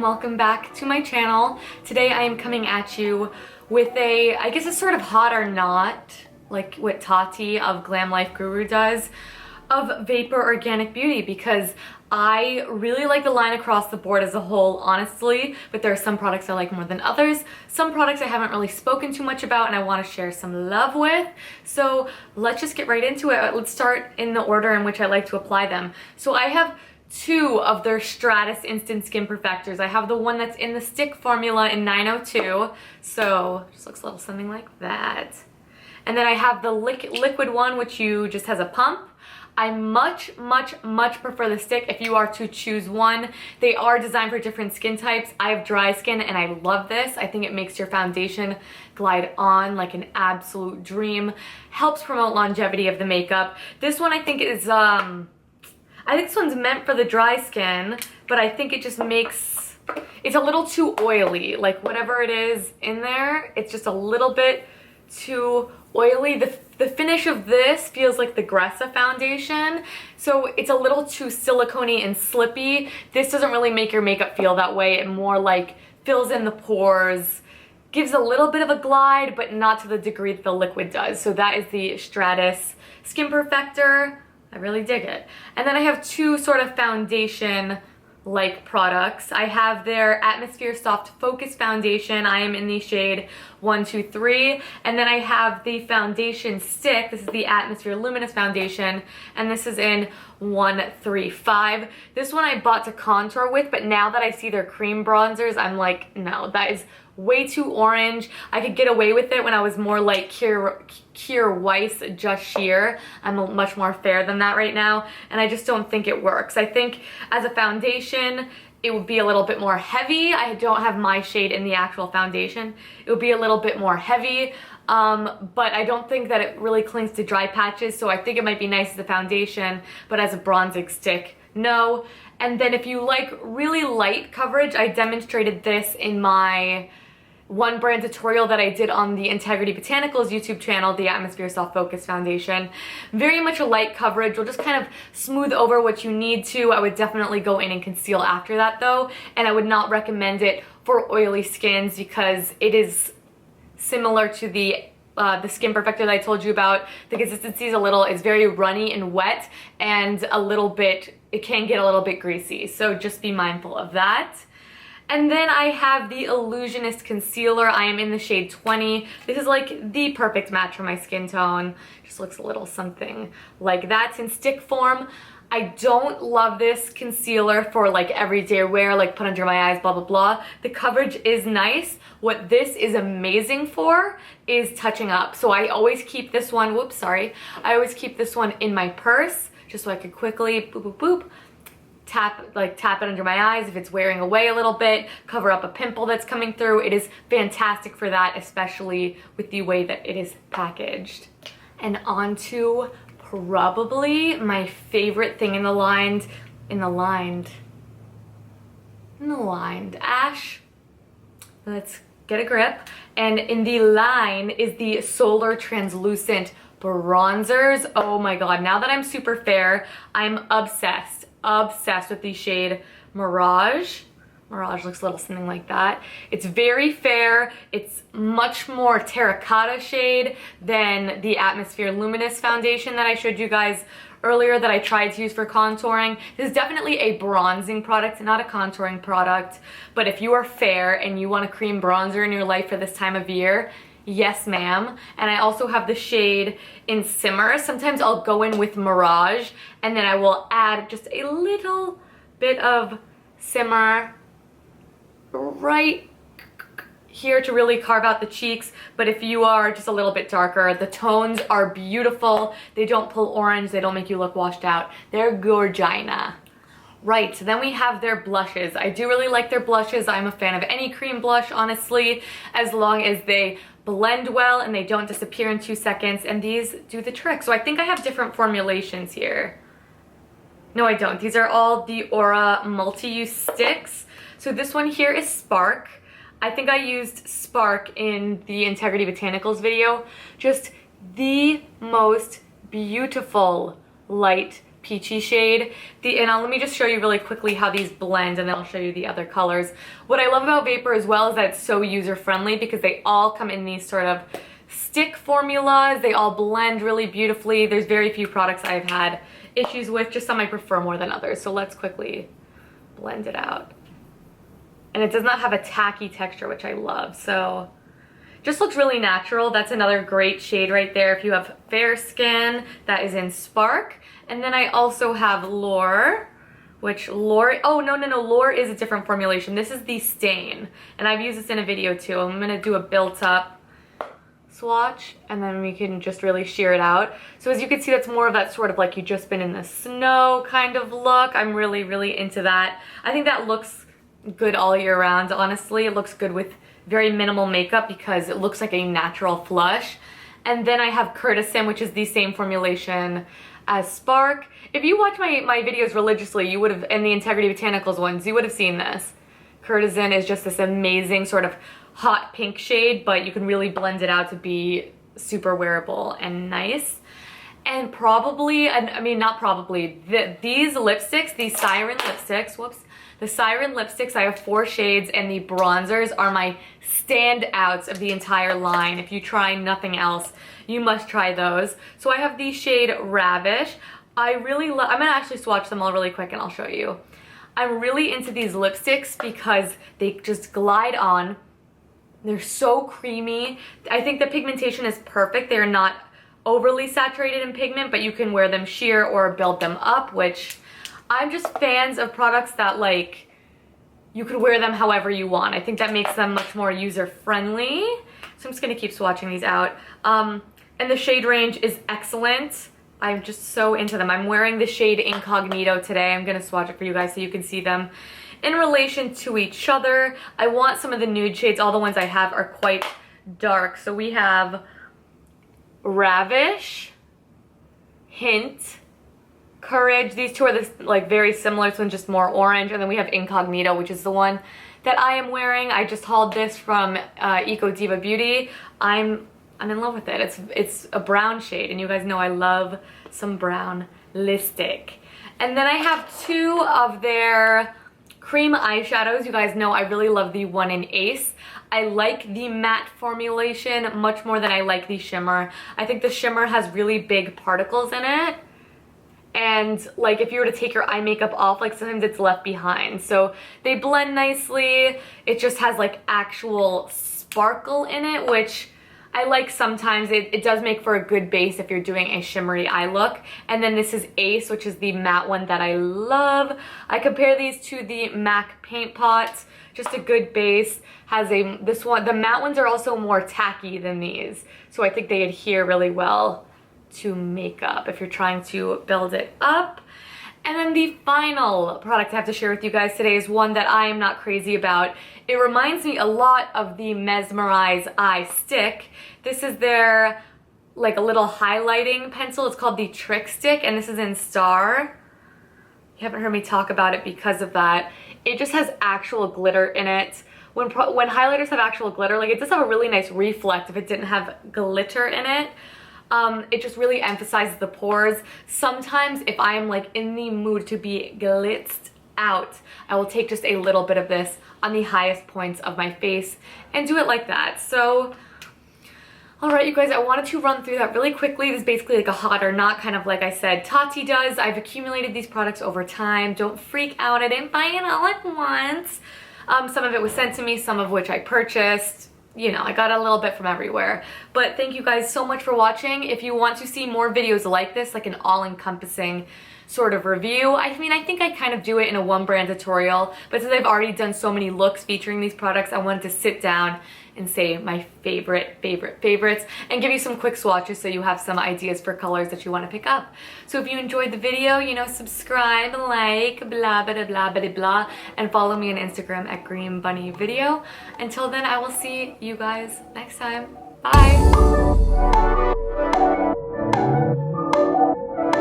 and welcome back to my channel. Today I am coming at you with I guess it's sort of hot or not, like what Tati of Glam Life Guru does, of Vapour Organic Beauty, because I really like the line across the board as a whole, honestly, but there are some products I like more than others. Some products I haven't really spoken too much about and I want to share some love with. So let's just get right into it. Let's start in the order in which I like to apply them. So I have two of their Stratus Instant Skin Perfectors. I have the one that's in the stick formula in 902, so it just looks a little something like that. And then I have the liquid one, which just has a pump. I much prefer the stick if you are to choose one. They are designed for different skin types. I have dry skin and I love this. I think it makes your foundation glide on like an absolute dream. Helps promote longevity of the makeup. This one I think is, I think this one's meant for the dry skin, but I think it just makes, it's a little too oily. Like whatever it is in there, it's just a little bit too oily. The finish of this feels like the Gressa foundation, so it's a little too silicone-y and slippy. This doesn't really make your makeup feel that way. It more like fills in the pores, gives a little bit of a glide, but not to the degree that the liquid does. So that is the Stratus Skin Perfector. I really dig it. And then I have two sort of foundation-like products. I have their Atmosphere Soft Focus Foundation. I am in the shade 123. And then I have the foundation stick. This is the Atmosphere Luminous Foundation. And this is in 135. This one I bought to contour with, but now that I see their cream bronzers, I'm like, no, that is way too orange. I could get away with it when I was more like Kier Weiss Just Sheer. I'm much more fair than that right now, and I just don't think it works. I think as a foundation, it would be a little bit more heavy. I don't have my shade in the actual foundation. It would be a little bit more heavy, but I don't think that it really clings to dry patches, so I think it might be nice as a foundation, but as a bronzing stick, no. And then if you like really light coverage, I demonstrated this in my one brand tutorial that I did on the Integrity Botanicals YouTube channel, the Atmosphere Soft Focus Foundation. Very much a light coverage. You'll just kind of smooth over what you need to. I would definitely go in and conceal after that though, and I would not recommend it for oily skins because it is similar to the Skin Perfector that I told you about. The consistency is it's very runny and wet, and it can get a little bit greasy, so just be mindful of that. And then I have the Illusionist Concealer. I am in the shade 20. This is like the perfect match for my skin tone. Just looks a little something like that. It's in stick form. I don't love this concealer for like everyday wear, like put under my eyes, blah, blah, blah. The coverage is nice. What this is amazing for is touching up. So I always keep this one, whoops, sorry. I always keep this one in my purse just so I could quickly boop, boop, boop. Tap it under my eyes if it's wearing away a little bit, cover up a pimple that's coming through. It is fantastic for that, especially with the way that it is packaged. And on to probably my favorite thing in the lined, Ash. Let's get a grip. And in the line is the Solar Translucent Bronzers. Oh my god, now that I'm super fair, I'm obsessed with the shade Mirage. Mirage looks a little something like that. It's very fair. It's much more terracotta shade than the Atmosphere Luminous Foundation that I showed you guys earlier that I tried to use for contouring. This is definitely a bronzing product, not a contouring product. But if you are fair and you want a cream bronzer in your life for this time of year, yes ma'am. And I also have the shade in Simmer. Sometimes I'll go in with Mirage and then I will add just a little bit of Simmer right here to really carve out the cheeks. But if you are just a little bit darker, the tones are beautiful. They don't pull orange. They don't make you look washed out. They're gorgina. Right, so then we have their blushes. I do really like their blushes. I'm a fan of any cream blush, honestly, as long as they blend well and they don't disappear in 2 seconds, and these do the trick. So I think I have different formulations here. No, I don't. These are all the Aura multi-use sticks. So this one here is Spark. I think I used Spark in the Integrity Botanicals video. Just the most beautiful light peachy shade. Let me just show you really quickly how these blend, and then I'll show you the other colors. What I love about Vapour as well is that it's so user-friendly because they all come in these sort of stick formulas. They all blend really beautifully. There's very few products I've had issues with, just some I prefer more than others. So let's quickly blend it out. And it does not have a tacky texture, which I love. So just looks really natural. That's another great shade right there if you have fair skin. That is in Spark. And then I also have Lure, which oh no, Lure is a different formulation. This is the Stain, and I've used this in a video too. I'm gonna do a built-up swatch, and then we can just really sheer it out. So as you can see, that's more of that sort of like you just been in the snow kind of look. I'm really, really into that. I think that looks good all year round, honestly. It looks good with very minimal makeup because it looks like a natural flush. And then I have Kurdistan, which is the same formulation as Spark. If you watch my videos religiously, you would have, and the Integrity Botanicals ones, you would have seen this. Kurdistan is just this amazing sort of hot pink shade, but you can really blend it out to be super wearable and nice. And probably, I mean not probably, these lipsticks, these Siren lipsticks, the Siren lipsticks, I have 4 shades, and the bronzers are my standouts of the entire line. If you try nothing else, you must try those. So I have the shade Ravish. I really love, I'm gonna actually swatch them all really quick and I'll show you. I'm really into these lipsticks because they just glide on. They're so creamy. I think the pigmentation is perfect. They're not overly saturated in pigment, but you can wear them sheer or build them up, which I'm just fans of products that like you could wear them however you want. I think that makes them much more user-friendly. So I'm just gonna keep swatching these out. And the shade range is excellent. I'm just so into them. I'm wearing the shade Incognito today. I'm gonna swatch it for you guys so you can see them in relation to each other. I want some of the nude shades. All the ones I have are quite dark. So we have Ravish, Hint, Courage. These two are this, like very similar. This one's just more orange. And then we have Incognito, which is the one that I am wearing. I just hauled this from Eco Diva Beauty. I'm in love with it. It's a brown shade, and you guys know I love some brown lipstick. And then I have 2 of their cream eyeshadows. You guys know I really love the one in Ace. I like the matte formulation much more than I like the shimmer. I think the shimmer has really big particles in it. And like if you were to take your eye makeup off, like sometimes it's left behind. So they blend nicely. It just has like actual sparkle in it, which I like sometimes. It does make for a good base if you're doing a shimmery eye look. And then this is Ace, which is the matte one that I love. I compare these to the MAC Paint Pot. Just a good base. This one, the matte ones are also more tacky than these. So I think they adhere really well to makeup if you're trying to build it up. And then the final product I have to share with you guys today is one that I am not crazy about. It reminds me a lot of the Mesmerize Eye Stick. This is their like a little highlighting pencil. It's called the Trick Stick, and this is in Star. You haven't heard me talk about it because of that. It just has actual glitter in it. When highlighters have actual glitter, like it does have a really nice reflect if it didn't have glitter in it. It just really emphasizes the pores. Sometimes if I am like in the mood to be glitzed out, I will take just a little bit of this on the highest points of my face and do it like that. So, all right, you guys, I wanted to run through that really quickly. This is basically like a hot or not, kind of like I said Tati does. I've accumulated these products over time. Don't freak out. I didn't buy it all at once. Some of it was sent to me, some of which I purchased. You know, I got a little bit from everywhere. But thank you guys so much for watching. If you want to see more videos like this, like an all-encompassing sort of review, I mean, I think I kind of do it in a one brand tutorial, but since I've already done so many looks featuring these products, I wanted to sit down and say my favorites and give you some quick swatches so you have some ideas for colors that you want to pick up. So if you enjoyed the video, you know, subscribe, like, blah, blah, blah, blah, blah, and follow me on Instagram at Green Bunny Video. Until then, I will see you guys next time. Bye!